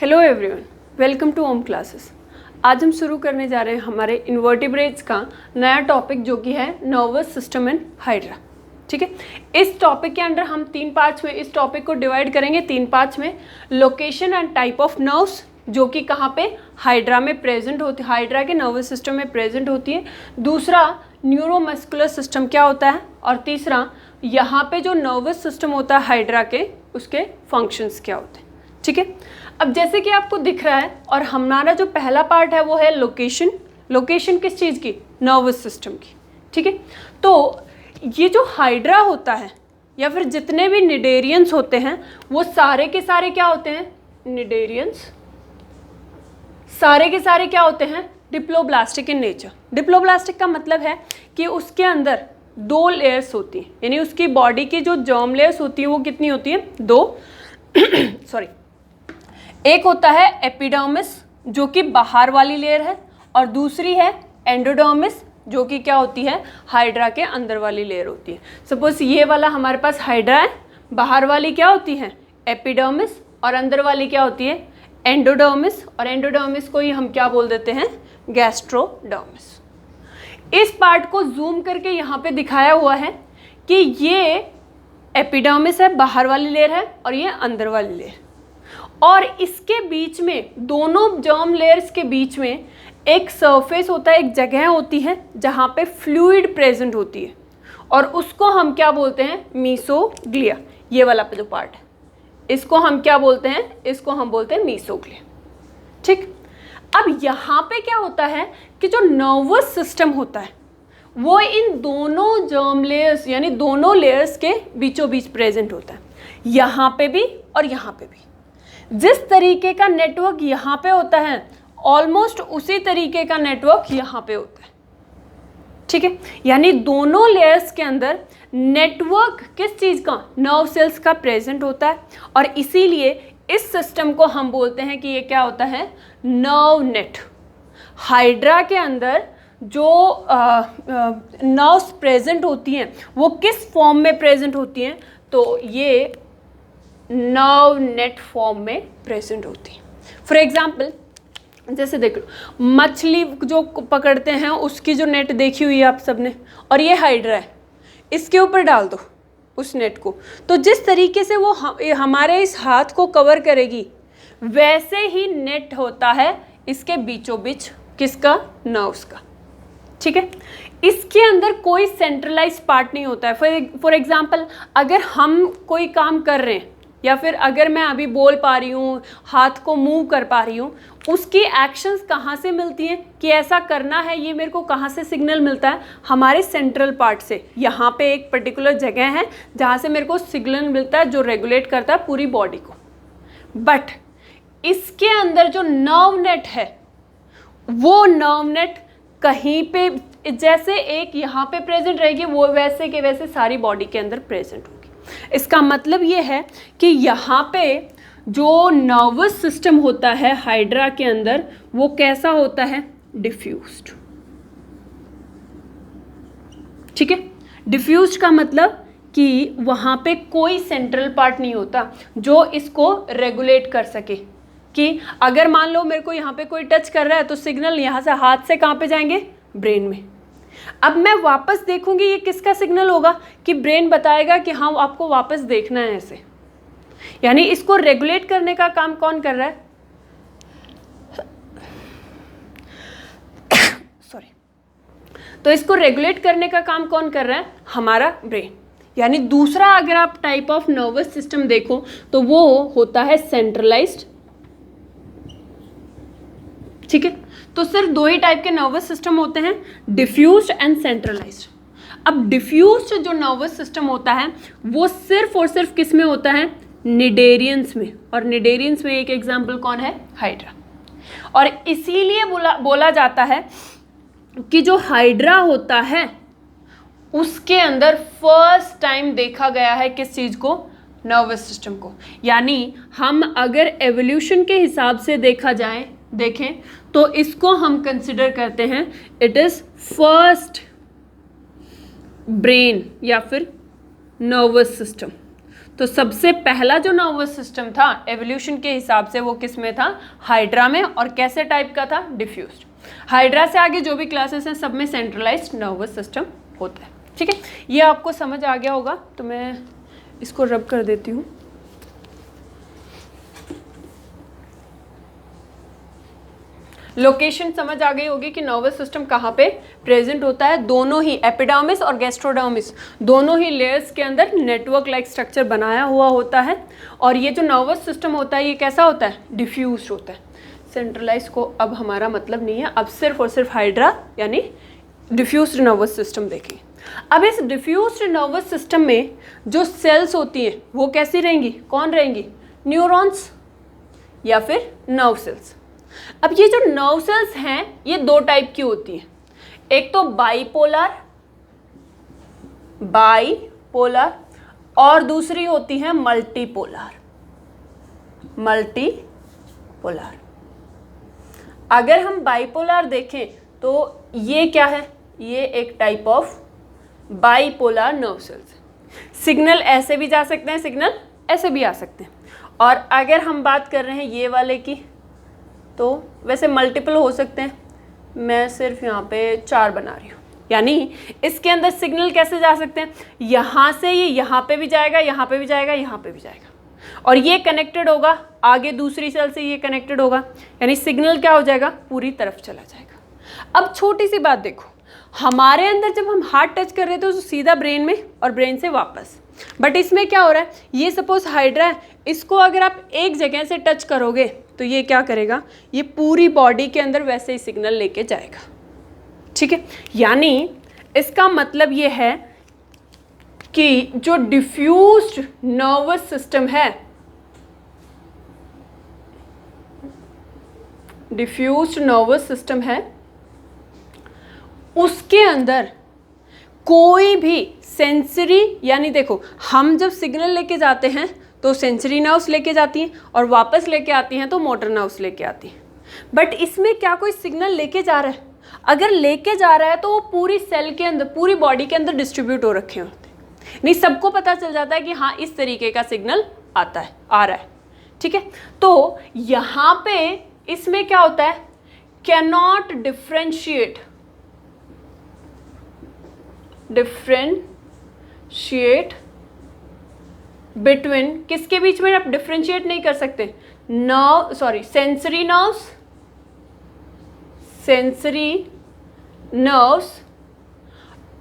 Hello everyone, welcome to Om classes. आज हम शुरू करने जा रहे हैं हमारे इन्वर्टिब्रेट्स का नया टॉपिक जो कि है नर्वस सिस्टम इन हाइड्रा। ठीक है, इस टॉपिक के अंदर हम 3 पार्ट्स में इस टॉपिक को डिवाइड करेंगे। 3 पार्ट्स में location and type of nerves जो कि कहाँ पे हाइड्रा में प्रेजेंट होती है, हाइड्रा के नर्वस सिस्टम में प्रेजेंट होती है। दूसरा न्यूरोमस्कुलर सिस्टम क्या होता है, और तीसरा यहाँ पे जो नर्वस सिस्टम होता है हाइड्रा के उसके फंक्शंस क्या होते हैं। ठीक है, अब जैसे कि आपको दिख रहा है, और हमारा जो पहला पार्ट है वो है लोकेशन। लोकेशन किस चीज़ की? नर्वस सिस्टम की। ठीक है, तो ये जो हाइड्रा होता है या फिर जितने भी निडेरियंस होते हैं वो सारे के सारे क्या होते हैं? निडेरियंस सारे के सारे क्या होते हैं? Diploblastic in nature. डिप्लोब्लास्टिक का मतलब है कि उसके अंदर 2 लेयर्स होती हैं, यानी उसकी बॉडी की जो जर्म लेयर्स होती है वो कितनी होती है? 2 सॉरी, एक होता है एपिडर्मिस जो कि बाहर वाली लेयर है, और दूसरी है एंडोडर्मिस जो कि क्या होती है? हाइड्रा के अंदर वाली लेयर होती है। सपोज ये वाला हमारे पास हाइड्रा है, बाहर वाली क्या होती है? एपिडर्मिस, और अंदर वाली क्या होती है? एंडोडर्मिस, और एंडोडर्मिस को ही हम क्या बोल देते हैं? गैस्ट्रोडर्मिस। इस पार्ट को जूम करके यहाँ पे दिखाया हुआ है कि ये एपिडर्मिस है, बाहर वाली लेयर है, और ये अंदर वाली लेयर, और इसके बीच में दोनों जर्म लेयर्स के बीच में एक सरफेस होता है, एक जगह होती है जहाँ पे फ्लूइड प्रेजेंट होती है, और उसको हम क्या बोलते हैं? मीसोग्लिया। ये वाला जो पार्ट है इसको हम क्या बोलते हैं? इसको हम बोलते हैं मीसोग्लिया। ठीक, अब यहाँ पे क्या होता है कि जो नर्वस सिस्टम होता है वो इन दोनों जर्म लेयर्स यानी दोनों लेयर्स के बीचों बीच प्रेजेंट होता है, यहाँ पे भी और यहाँ पे भी। जिस तरीके का नेटवर्क यहाँ पे होता है ऑलमोस्ट उसी तरीके का नेटवर्क यहाँ पे होता है। ठीक है, यानी दोनों लेयर्स के अंदर नेटवर्क किस चीज़ का? नर्व सेल्स का प्रेजेंट होता है, और इसीलिए इस सिस्टम को हम बोलते हैं कि ये क्या होता है? Nerve net. हाइड्रा के अंदर जो नर्व्स प्रेजेंट होती हैं वो किस फॉर्म में प्रेजेंट होती हैं? तो ये नर्व नेट फॉर्म में प्रेजेंट होती है। फॉर एग्जाम्पल जैसे देख लो, मछली जो पकड़ते हैं उसकी जो नेट देखी हुई है आप सबने, और ये हाइड्रा है, इसके ऊपर डाल दो उस नेट को, तो जिस तरीके से वो हमारे इस हाथ को कवर करेगी वैसे ही नेट होता है इसके बीचों बीच किसका? नर्व्स का। ठीक है, इसके अंदर कोई सेंट्रलाइज पार्ट नहीं होता है। फॉर एग्जाम्पल अगर हम कोई काम कर रहे हैं, या फिर अगर मैं अभी बोल पा रही हूँ, हाथ को मूव कर पा रही हूँ, उसकी एक्शंस कहाँ से मिलती हैं कि ऐसा करना है, ये मेरे को कहाँ से सिग्नल मिलता है? हमारे सेंट्रल पार्ट से। यहाँ पे एक पर्टिकुलर जगह है जहाँ से मेरे को सिग्नल मिलता है जो रेगुलेट करता है पूरी बॉडी को। बट इसके अंदर जो नर्व नेट है वो नर्व नेट कहीं पे, जैसे एक यहाँ पे प्रेजेंट रहेगी वो वैसे के वैसे सारी बॉडी के अंदर प्रेजेंट होगी। इसका मतलब ये है कि यहाँ पे जो नर्वस सिस्टम होता है हाइड्रा के अंदर वो कैसा होता है? डिफ्यूज्ड। ठीक है, डिफ्यूज्ड का मतलब कि वहाँ पे कोई सेंट्रल पार्ट नहीं होता जो इसको रेगुलेट कर सके, कि अगर मान लो मेरे को यहाँ पे कोई टच कर रहा है तो सिग्नल यहाँ से हाथ से कहाँ पे जाएंगे? ब्रेन में। अब मैं वापस देखूंगी, ये किसका सिग्नल होगा? कि ब्रेन बताएगा कि हाँ आपको वापस देखना है ऐसे। यानी इसको रेगुलेट करने का काम कौन कर रहा है? सॉरी, तो इसको रेगुलेट करने का काम कौन कर रहा है? हमारा ब्रेन। यानी दूसरा अगर आप टाइप ऑफ नर्वस सिस्टम देखो तो वो होता है सेंट्रलाइज्ड। ठीक है, तो सिर्फ 2 ही टाइप के नर्वस सिस्टम होते हैं, डिफ्यूज्ड एंड सेंट्रलाइज्ड। अब डिफ्यूज्ड जो नर्वस सिस्टम होता है वो सिर्फ और सिर्फ किस में होता है? निडेरियंस में, और निडेरियंस में एक एग्जांपल कौन है? हाइड्रा। और इसीलिए बोला जाता है कि जो हाइड्रा होता है उसके अंदर फर्स्ट टाइम देखा गया है किस चीज़ को? नर्वस सिस्टम को। यानी हम अगर एवोल्यूशन के हिसाब से देखें तो इसको हम कंसिडर करते हैं इट इज फर्स्ट ब्रेन या फिर नर्वस सिस्टम। तो सबसे पहला जो नर्वस सिस्टम था एवोल्यूशन के हिसाब से वो किस में था? हाइड्रा में। और कैसे टाइप का था? डिफ्यूज्ड। हाइड्रा से आगे जो भी क्लासेस हैं सब में सेंट्रलाइज्ड नर्वस सिस्टम होता है। ठीक है, ये आपको समझ आ गया होगा, तो मैं इसको रब कर देती हूँ। लोकेशन समझ आ गई होगी कि नर्वस सिस्टम कहाँ पे प्रेजेंट होता है। दोनों ही एपिडर्मिस और गैस्ट्रोडर्मिस दोनों ही लेयर्स के अंदर नेटवर्क लाइक स्ट्रक्चर बनाया हुआ होता है। और ये जो नर्वस सिस्टम होता है ये कैसा होता है? डिफ्यूज होता है। सेंट्रलाइज को अब हमारा मतलब नहीं है, अब सिर्फ और सिर्फ हाइड्रा यानी डिफ्यूज्ड नर्वस सिस्टम देखें। अब इस डिफ्यूज्ड नर्वस सिस्टम में जो सेल्स होती हैं वो कैसी रहेंगी? कौन रहेंगी? न्यूरॉन्स या फिर नर्व सेल्स। अब ये जो नर्व सेल्स हैं ये दो टाइप की होती हैं, एक तो बाइपोलर और दूसरी होती है मल्टीपोलर। अगर हम बाइपोलर देखें तो ये क्या है? ये एक type of bipolar nerve cells. Signal ऐसे भी जा सकते हैं, सिग्नल ऐसे भी आ सकते हैं। और अगर हम बात कर रहे हैं ये वाले की, तो वैसे मल्टीपल हो सकते हैं, मैं सिर्फ यहाँ पे 4 बना रही हूँ। यानी इसके अंदर सिग्नल कैसे जा सकते हैं? यहाँ से ये यहाँ पे भी जाएगा, यहाँ पे भी जाएगा, यहाँ पे भी जाएगा, और ये कनेक्टेड होगा आगे दूसरी सेल से, ये कनेक्टेड होगा, यानी सिग्नल क्या हो जाएगा? पूरी तरफ चला जाएगा। अब छोटी सी बात देखो, हमारे अंदर जब हम हार्ट टच कर रहे थे तो सीधा ब्रेन में और ब्रेन से वापस, बट इसमें क्या हो रहा है? ये सपोज हाइड्रा है, इसको अगर आप एक जगह से टच करोगे तो ये क्या करेगा? ये पूरी बॉडी के अंदर वैसे ही सिग्नल लेके जाएगा। ठीक है, यानी इसका मतलब ये है कि जो डिफ्यूज्ड नर्वस सिस्टम है, उसके अंदर कोई भी सेंसरी, यानी देखो हम जब सिग्नल लेके जाते हैं तो सेंसरी नर्व्स लेके जाती हैं और वापस लेके आती हैं तो मोटर नर्व्स लेके आती हैं। बट इसमें क्या कोई सिग्नल लेके जा रहा है? अगर लेके जा रहा है तो वो पूरी सेल के अंदर, पूरी बॉडी के अंदर डिस्ट्रीब्यूट हो रखे होते हैं, नहीं सबको पता चल जाता है कि हाँ इस तरीके का सिग्नल आ रहा है। ठीक है, तो यहाँ पे इसमें क्या होता है? कैनॉट डिफ्रेंशिएट बिटवीन, किसके बीच में आप डिफ्रेंशिएट नहीं कर सकते? Sensory nerves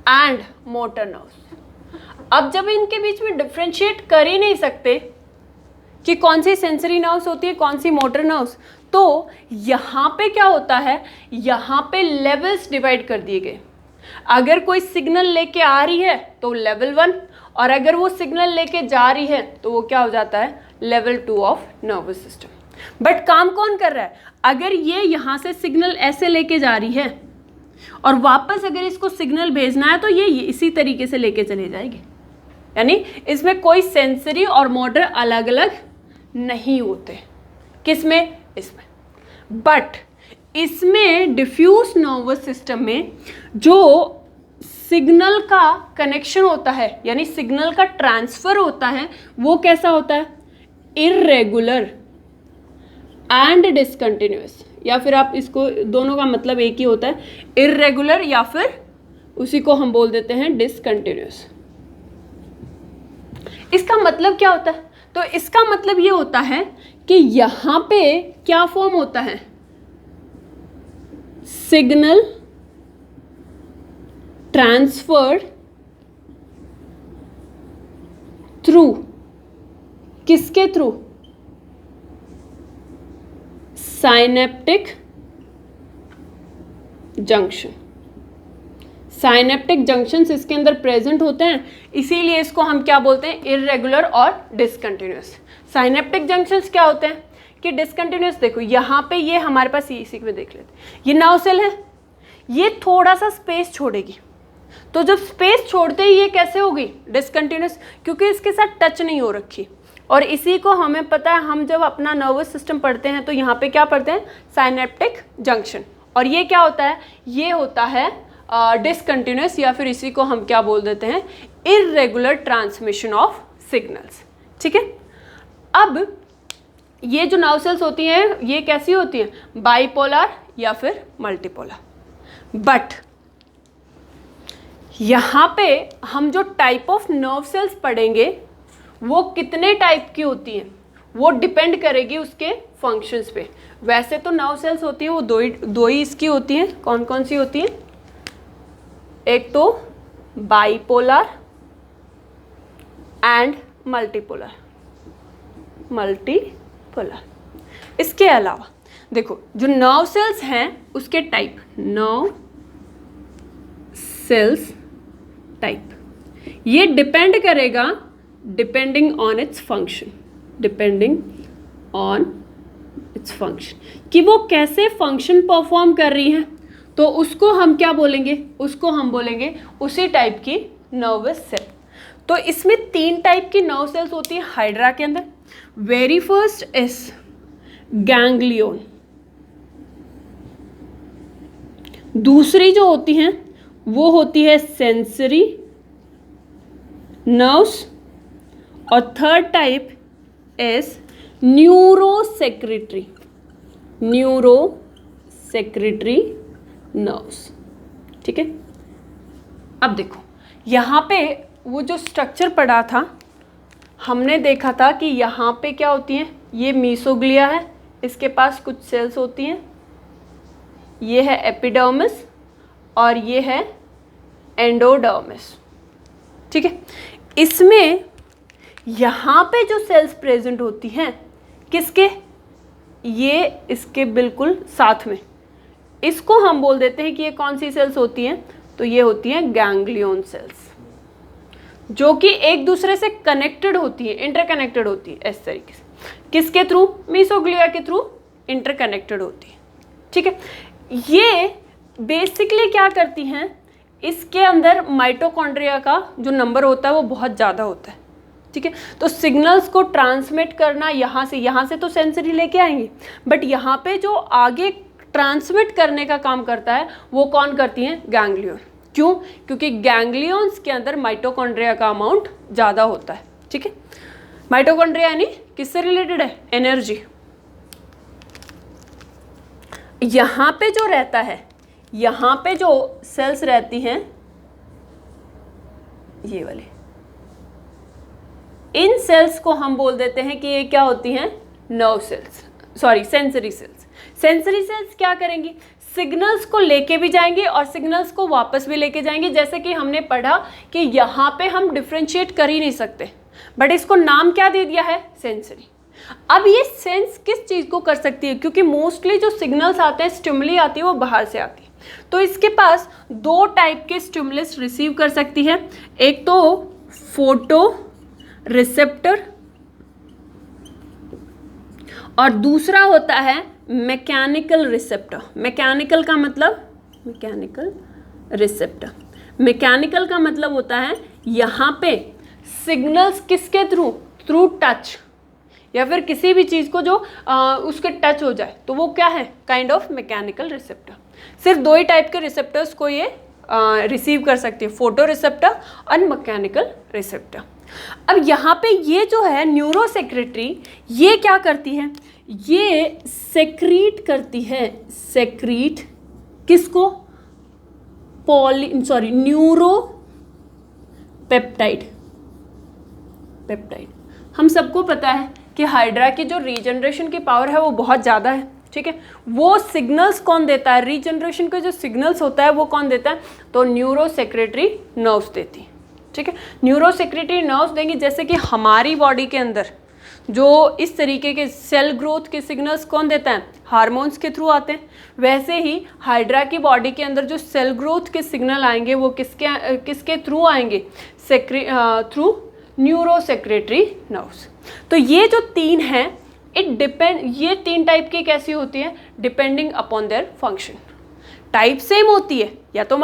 and motor nerves. अब जब इनके बीच में डिफ्रेंशिएट कर ही नहीं सकते कि कौन सी सेंसरी नर्व्स होती है, कौन सी मोटर नर्व्स, तो यहाँ पे क्या होता है? यहाँ पे लेवल्स डिवाइड कर दिए गए। अगर कोई सिग्नल लेके आ रही है तो लेवल 1, और अगर वो सिग्नल लेके जा रही है तो वो क्या हो जाता है? Level 2 of nervous system. But काम कौन कर रहा है? अगर ये यहाँ से सिग्नल ऐसे लेके जा रही है और वापस अगर इसको सिग्नल भेजना है तो ये इसी तरीके से लेके चले जाएगी, यानी इसमें कोई सेंसरी और मोटर अलग अलग नहीं होते। किसमें? इसमें। बट इसमें डिफ्यूज नर्वस सिस्टम में जो सिग्नल का कनेक्शन होता है, यानी सिग्नल का ट्रांसफर होता है, वो कैसा होता है? इर्रेगुलर एंड डिसकंटिन्यूअस, या फिर आप इसको, दोनों का मतलब एक ही होता है, इर्रेगुलर या फिर उसी को हम बोल देते हैं डिसकंटिन्यूअस। इसका मतलब क्या होता है? तो इसका मतलब ये होता है कि यहाँ पे क्या फॉर्म होता है? सिग्नल ट्रांसफर्ड थ्रू, किसके through? Synaptic junction. Synaptic junctions इसके अंदर प्रेजेंट होते हैं, इसीलिए इसको हम क्या बोलते हैं? इररेगुलर और डिसकंटिन्यूअस। साइनेप्टिक जंक्शंस क्या होते हैं कि डिसकंटिन्यूअस, देखो यहाँ पे ये हमारे पास, इसी में देख लेते हैं, ये नर्व सेल है, ये थोड़ा सा स्पेस छोड़ेगी, तो जब स्पेस छोड़ते ही ये कैसे होगी? डिसकंटिन्यूअस, क्योंकि इसके साथ टच नहीं हो रखी। और इसी को हमें पता है, हम जब अपना नर्वस सिस्टम पढ़ते हैं तो यहाँ पे क्या पढ़ते हैं? Synaptic junction. और ये क्या होता है? ये होता है डिसकंटिन्यूअस, या फिर इसी को हम क्या बोल देते हैं? Irregular transmission of signals. ठीक है। अब ये जो नर्व सेल्स होती हैं ये कैसी होती हैं, बाइपोलर या फिर मल्टीपोलर। बट यहाँ पे हम जो टाइप ऑफ नर्व सेल्स पढ़ेंगे वो कितने टाइप की होती हैं वो डिपेंड करेगी उसके फंक्शंस पे। वैसे तो नर्व सेल्स होती हैं वो दो ही इसकी होती हैं। कौन कौन सी होती हैं, एक तो बाइपोलर एंड मल्टीपोलर। इसके अलावा देखो जो नर्व सेल्स हैं उसके टाइप, नर्व सेल्स टाइप, ये डिपेंड करेगा डिपेंडिंग ऑन इट्स फंक्शन कि वो कैसे फंक्शन परफॉर्म कर रही हैं। तो उसको हम क्या बोलेंगे, उसको हम बोलेंगे उसी टाइप की नर्वस सेल। तो इसमें 3 टाइप की नर्व सेल्स होती है हाइड्रा के अंदर। वेरी फर्स्ट इज गैंग्लियन, दूसरी जो होती हैं वो होती है सेंसरी नर्व्स, और third type is neurosecretory nerves. ठीक है। अब देखो यहाँ पे वो जो स्ट्रक्चर पढ़ा था हमने देखा था कि यहाँ पे क्या होती हैं, ये मीसोग्लिया है, इसके पास कुछ सेल्स होती हैं, ये है एपिडर्मिस और ये है एंडोडर्मिस। ठीक है। इसमें यहाँ पे जो सेल्स प्रेजेंट होती हैं किसके, ये इसके बिल्कुल साथ में, इसको हम बोल देते हैं कि ये कौन सी सेल्स होती हैं, तो ये होती हैं गैंग्लियन सेल्स, जो कि एक दूसरे से कनेक्टेड होती है, इंटरकनेक्टेड होती है इस तरीके से। किसके थ्रू, मीसोग्लिया के थ्रू इंटरकनेक्टेड होती है। ठीक है। ये बेसिकली क्या करती हैं, इसके अंदर माइटोकॉन्ड्रिया का जो नंबर होता है वो बहुत ज़्यादा होता है। ठीक है। तो सिग्नल्स को ट्रांसमिट करना यहाँ से तो सेंसरी लेके आएंगे, बट यहाँ पे जो आगे ट्रांसमिट करने का काम करता है वो कौन करती हैं, गैंग्लियन। क्यों, क्योंकि गैंग्लियंस के अंदर माइटोकॉन्ड्रिया का अमाउंट ज़्यादा होता है। ठीक है। माइटोकॉन्ड्रिया यानी किससे रिलेटेड है, एनर्जी। यहाँ पे जो रहता है, यहाँ पे जो सेल्स रहती हैं ये वाले, इन सेल्स को हम बोल देते हैं कि ये क्या होती हैं, nerve cells, sorry sensory sales. Sensory sales क्या करेंगी, सिग्नल्स को लेके भी जाएंगे और सिग्नल्स को वापस भी लेके जाएंगे। जैसे कि हमने पढ़ा कि यहाँ पे हम डिफ्रेंशिएट कर ही नहीं सकते, बट इसको नाम क्या दे दिया है, सेंसरी। अब ये सेंस किस चीज़ को कर सकती है, क्योंकि मोस्टली जो सिग्नल्स आते हैं, स्टिमुली आती है, वो बाहर से आती है। तो इसके पास 2 टाइप के स्टिमुलस रिसीव कर सकती है, एक तो फोटो रिसेप्टर और दूसरा होता है मैकेनिकल रिसेप्टर। मैकेनिकल का मतलब, मैकेनिकल रिसेप्टर, मैकेनिकल का मतलब होता है यहाँ पे सिग्नल्स किसके थ्रू, थ्रू टच, या फिर किसी भी चीज़ को जो उसके टच हो जाए तो वो क्या है, काइंड ऑफ मैकेनिकल रिसेप्टर। सिर्फ 2 ही टाइप के रिसेप्टर्स को ये रिसीव कर सकती है, फोटो रिसेप्टर और मैकेनिकल रिसेप्टर। अब यहाँ पे ये जो है न्यूरोसेक्रेटरी, ये क्या करती है, ये सेक्रीट करती है, सेक्रीट किसको, न्यूरो पेप्टाइड। हम सबको पता है कि हाइड्रा की जो रीजनरेशन की पावर है वो बहुत ज़्यादा है। ठीक है। वो सिग्नल्स कौन देता है, रीजनरेशन के जो सिग्नल्स होता है वो कौन देता है, तो न्यूरोसेक्रेटरी नर्व्स देती है। ठीक है। न्यूरोसेक्रेटरी नर्व्स देंगी। जैसे कि हमारी बॉडी के अंदर जो इस तरीके के सेल ग्रोथ के सिग्नल्स कौन देता है, हार्मोन्स के थ्रू आते हैं, वैसे ही हाइड्रा की बॉडी के अंदर जो सेल ग्रोथ के सिग्नल आएंगे वो किसके थ्रू आएंगे, थ्रू न्यूरोसेक्रेटरी नर्व्स। तो ये जो 3 हैं, ये 3 टाइप की कैसी होती है, depending upon their function. Type same होती है, या तो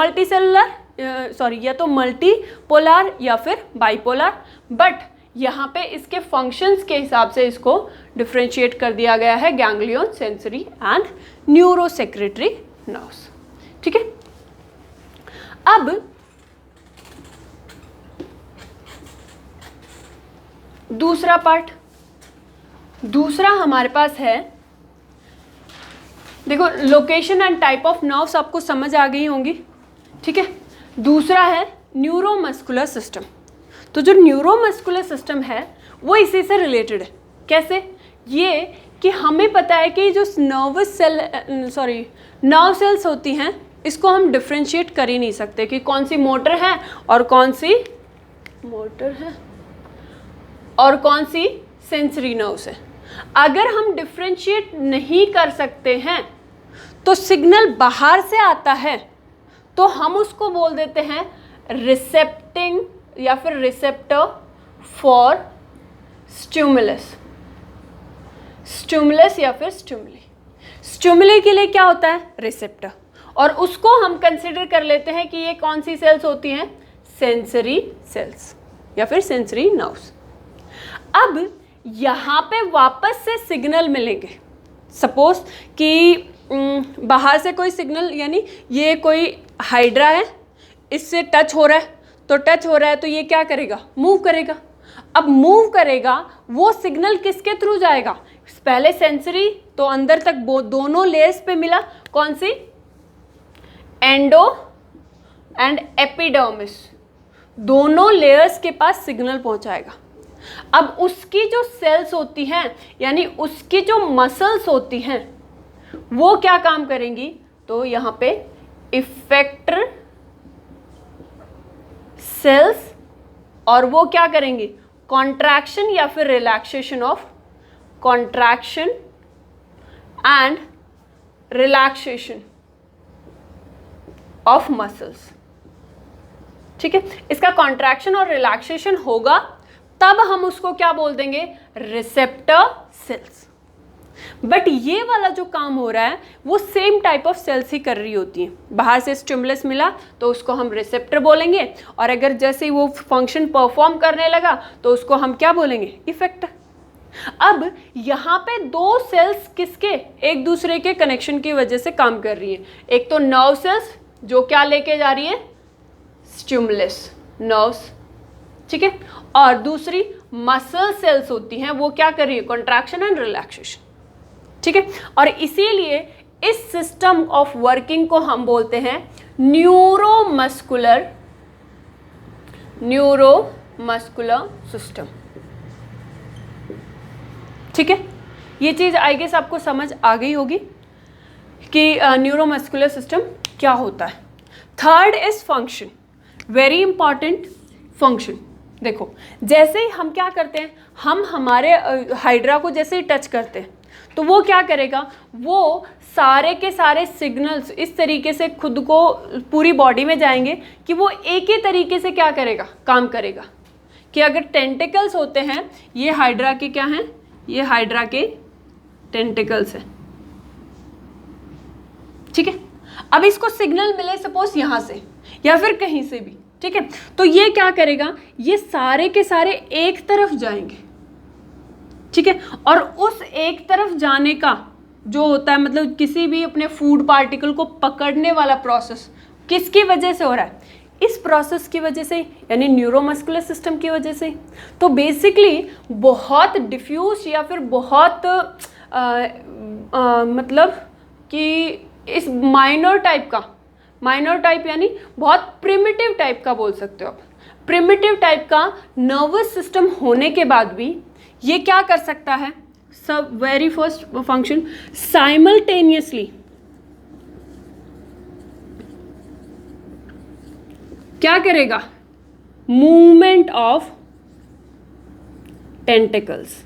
या तो मल्टीपोलर या फिर बाइपोलर, बट यहाँ पे इसके फंक्शंस के हिसाब से इसको डिफ्रेंशिएट कर दिया गया है, ganglion, sensory and neurosecretory nerves. ठीक है। अब दूसरा पार्ट, दूसरा हमारे पास है, देखो location and type of nerves आपको समझ आ गई होंगी, ठीक है। दूसरा है न्यूरोमस्कुलर सिस्टम। तो जो न्यूरोमस्कुलर सिस्टम है वो इसी से रिलेटेड है। कैसे? ये कि हमें पता है कि जो नर्व सेल्स होती हैं इसको हम डिफ्रेंशिएट कर ही नहीं सकते कि कौन सी मोटर है और कौन सी सेंसरी नर्व्स है। अगर हम डिफ्रेंशिएट नहीं कर सकते हैं तो सिग्नल बाहर से आता है तो हम उसको बोल देते हैं रिसेप्टिंग या फिर रिसेप्टर फॉर स्टिमुलस या फिर स्टिमुली के लिए क्या होता है? रिसेप्टर। और उसको हम कंसिडर कर लेते हैं कि ये कौन सी सेल्स होती हैं? सेंसरी सेल्स या फिर सेंसरी नर्व्स। अब यहाँ पे वापस से सिग्नल मिलेंगे। सपोज कि बाहर से कोई सिग्नल, यानी ये कोई हाइड्रा है, इससे टच हो रहा है तो ये क्या करेगा? मूव करेगा। अब मूव करेगा, वो सिग्नल किसके थ्रू जाएगा? पहले सेंसरी, तो अंदर तक दोनों लेयर्स पे मिला, कौन सी? एंडो एंड एपिडर्मिस, दोनों लेयर्स के पास सिग्नल पहुंचाएगा। अब उसकी जो सेल्स होती हैं, यानी उसकी जो मसल्स होती हैं, वो क्या काम करेंगी? तो यहाँ पे इफेक्टर सेल्स, और वो क्या करेंगी? कॉन्ट्रैक्शन या फिर relaxation of, contraction and relaxation of muscles, ठीक है। इसका कॉन्ट्रैक्शन और रिलैक्सेशन होगा तब हम उसको क्या बोल देंगे? Receptor cells. बट ये वाला जो काम हो रहा है वो सेम टाइप ऑफ सेल्स ही कर रही होती हैं। बाहर से स्टिमुलस मिला तो उसको हम रिसेप्टर बोलेंगे, और अगर जैसे ही वो फंक्शन परफॉर्म करने लगा तो उसको हम क्या बोलेंगे? इफेक्टर। अब यहाँ पे दो सेल्स किसके? एक दूसरे के कनेक्शन की वजह से काम कर रही है। एक तो नर्व सेल्स जो क्या लेके जा रही है? स्टिमुलस, नर्व्स, ठीक है। और दूसरी मसल सेल्स होती हैं, वो क्या कर रही है? कॉन्ट्रैक्शन एंड रिलैक्सेशन, ठीक है। और इसीलिए इस सिस्टम ऑफ वर्किंग को हम बोलते हैं न्यूरोमस्कुलर सिस्टम, ठीक है। ये चीज आई गेस आपको समझ आ गई होगी कि न्यूरोमस्कुलर सिस्टम क्या होता है। Third is function, very important function. देखो, जैसे ही हम क्या करते हैं, हम हमारे हाइड्रा को जैसे ही टच करते हैं तो वो क्या करेगा? वो सारे के सारे सिग्नल्स इस तरीके से खुद को पूरी बॉडी में जाएंगे कि वो एक ही तरीके से क्या करेगा? काम करेगा। कि अगर टेंटिकल्स होते हैं, ये हाइड्रा के क्या हैं? ये हाइड्रा के टेंटिकल्स हैं, ठीक है। अब इसको सिग्नल मिले सपोज यहाँ से या फिर कहीं से भी, ठीक है, तो ये क्या करेगा? ये सारे के सारे एक तरफ जाएंगे, ठीक है। और उस एक तरफ जाने का जो होता है, मतलब किसी भी अपने फूड पार्टिकल को पकड़ने वाला प्रोसेस किसकी वजह से हो रहा है? इस प्रोसेस की वजह से, यानी न्यूरोमस्कुलर सिस्टम की वजह से। तो बेसिकली बहुत डिफ्यूज या फिर बहुत मतलब कि इस माइनर टाइप यानी बहुत प्रिमिटिव टाइप का बोल सकते हो आप। प्रिमिटिव टाइप का नर्वस सिस्टम होने के बाद भी ये क्या कर सकता है? सब वेरी फर्स्ट फंक्शन, साइमल्टेनियसली क्या करेगा? मूवमेंट ऑफ टेंटिकल्स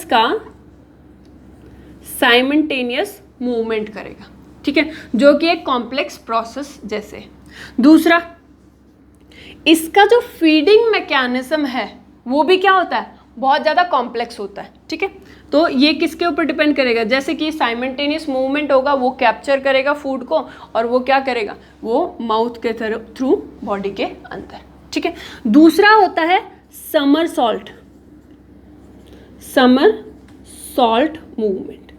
का साइमल्टेनियस मूवमेंट करेगा, ठीक है, जो कि एक कॉम्प्लेक्स प्रोसेस जैसे। दूसरा, इसका जो फीडिंग मैकेनिज्म है वो भी क्या होता है? बहुत ज़्यादा कॉम्प्लेक्स होता है, ठीक है। तो ये किसके ऊपर डिपेंड करेगा? जैसे कि साइमल्टेनियस मूवमेंट होगा, वो कैप्चर करेगा फूड को और वो क्या करेगा? वो माउथ के थ्रू बॉडी के अंदर, ठीक है। दूसरा होता है समरसॉल्ट मूवमेंट।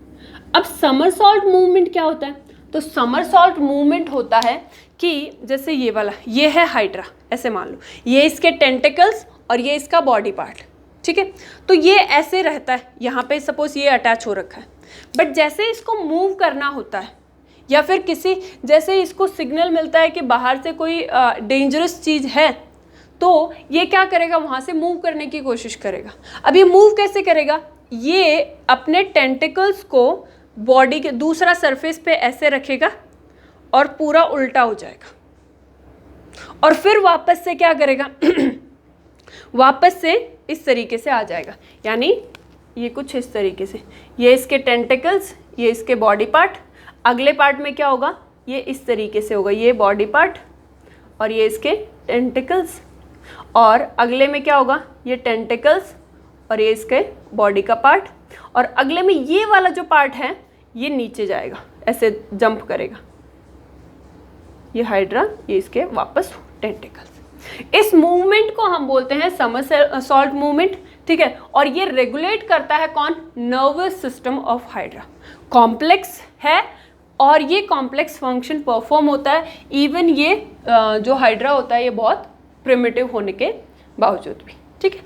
अब समरसॉल्ट मूवमेंट क्या होता है? तो समरसॉल्ट मूवमेंट होता है कि जैसे ये वाला, ये है हाइड्रा, ऐसे मान लो, ये इसके टेंटिकल्स और ये इसका बॉडी पार्ट, ठीक है। तो ये ऐसे रहता है, यहाँ पे सपोज ये अटैच हो रखा है, बट जैसे इसको मूव करना होता है या फिर किसी जैसे इसको सिग्नल मिलता है कि बाहर से कोई डेंजरस चीज़ है, तो ये क्या करेगा, वहाँ से मूव करने की कोशिश करेगा। अब ये मूव कैसे करेगा, ये अपने टेंटिकल्स को बॉडी के दूसरा सरफेस पे ऐसे रखेगा और पूरा उल्टा हो जाएगा, और फिर वापस से क्या करेगा वापस से इस तरीके से आ जाएगा। यानी ये कुछ इस तरीके से, ये इसके टेंटिकल्स, ये इसके बॉडी पार्ट। अगले पार्ट में क्या होगा, ये इस तरीके से होगा, ये बॉडी पार्ट और ये इसके टेंटिकल्स। और अगले में क्या होगा, ये टेंटिकल्स और ये इसके बॉडी का पार्ट। और अगले में ये वाला जो पार्ट है ये नीचे जाएगा, ऐसे जंप करेगा, ये हाइड्रा, ये इसके वापस टेंटिकल्स। इस मूवमेंट को हम बोलते हैं समरसॉल्ट मूवमेंट, ठीक है। और ये रेगुलेट करता है कौन, nervous system of hydra. Complex है और ये कॉम्प्लेक्स फंक्शन परफॉर्म होता है, इवन ये जो हाइड्रा होता है ये बहुत प्रिमिटिव होने के बावजूद भी, ठीक है।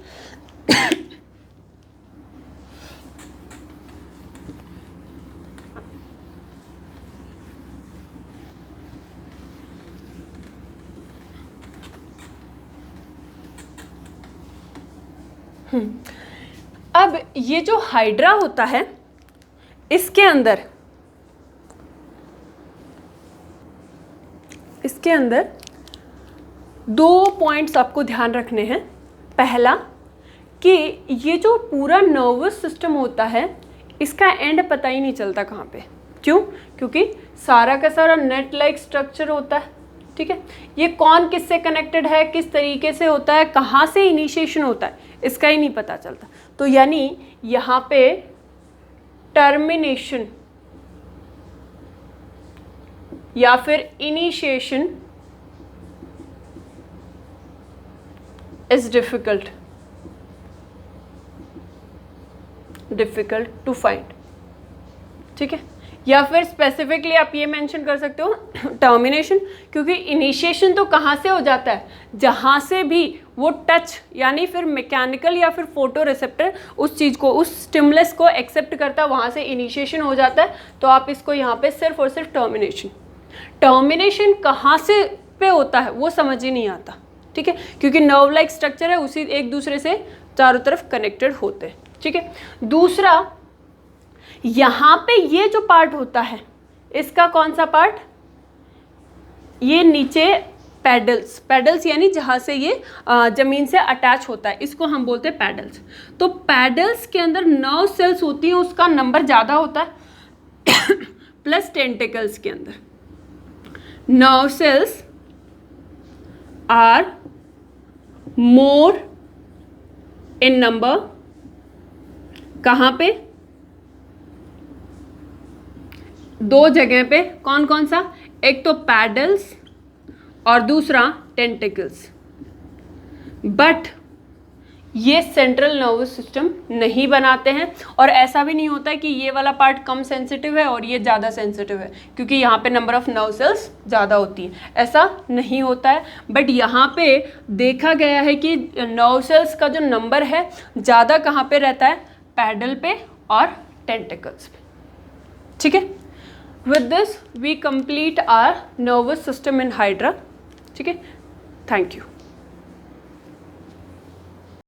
अब ये जो हाइड्रा होता है इसके अंदर दो पॉइंट्स आपको ध्यान रखने हैं। पहला कि ये जो पूरा नर्वस सिस्टम होता है इसका एंड पता ही नहीं चलता कहाँ पे। क्यों? क्योंकि सारा का सारा नेट लाइक स्ट्रक्चर होता है, ठीक है। ये कौन किससे कनेक्टेड है, किस तरीके से होता है, कहाँ से इनिशिएशन होता है, इसका ही नहीं पता चलता। तो यानी यहाँ पे टर्मिनेशन या फिर initiation is difficult to find, ठीक है। या फिर स्पेसिफिकली आप ये मेंशन कर सकते हो टर्मिनेशन, क्योंकि इनिशिएशन तो कहाँ से हो जाता है, जहाँ से भी वो टच यानी फिर मैकेनिकल या फिर फोटो रिसेप्टर उस चीज़ को, उस स्टिमुलस को एक्सेप्ट करता है, वहाँ से इनिशिएशन हो जाता है। तो आप इसको यहाँ पे सिर्फ और सिर्फ टर्मिनेशन कहाँ से पे होता है वो समझ ही नहीं आता, ठीक है, क्योंकि नर्व लाइक स्ट्रक्चर है, उसी एक दूसरे से चारों तरफ कनेक्टेड होते हैं, ठीक है। दूसरा, यहाँ पे ये जो पार्ट होता है इसका कौन सा पार्ट, ये नीचे पैडल्स यानी जहाँ से ये ज़मीन से अटैच होता है, इसको हम बोलते हैं पैडल्स। तो पैडल्स के अंदर नर्व सेल्स होती हैं, उसका नंबर ज़्यादा होता है प्लस टेंटिकल्स के अंदर nerve cells are more in number. कहाँ पे? दो जगह पे। कौन कौन सा? एक तो पैडल्स और दूसरा टेंटिकल्स। बट ये सेंट्रल नर्वस सिस्टम नहीं बनाते हैं, और ऐसा भी नहीं होता है कि ये वाला पार्ट कम सेंसिटिव है और ये ज़्यादा सेंसिटिव है क्योंकि यहाँ पे नंबर ऑफ नर्व सेल्स ज़्यादा होती है, ऐसा नहीं होता है। बट यहाँ पे देखा गया है कि नर्व सेल्स का जो नंबर है ज़्यादा कहाँ पे रहता है, पैडल पे और टेंटिकल्स पे, ठीक है। With this we complete our nervous system in Hydra, ठीक है। Thank you.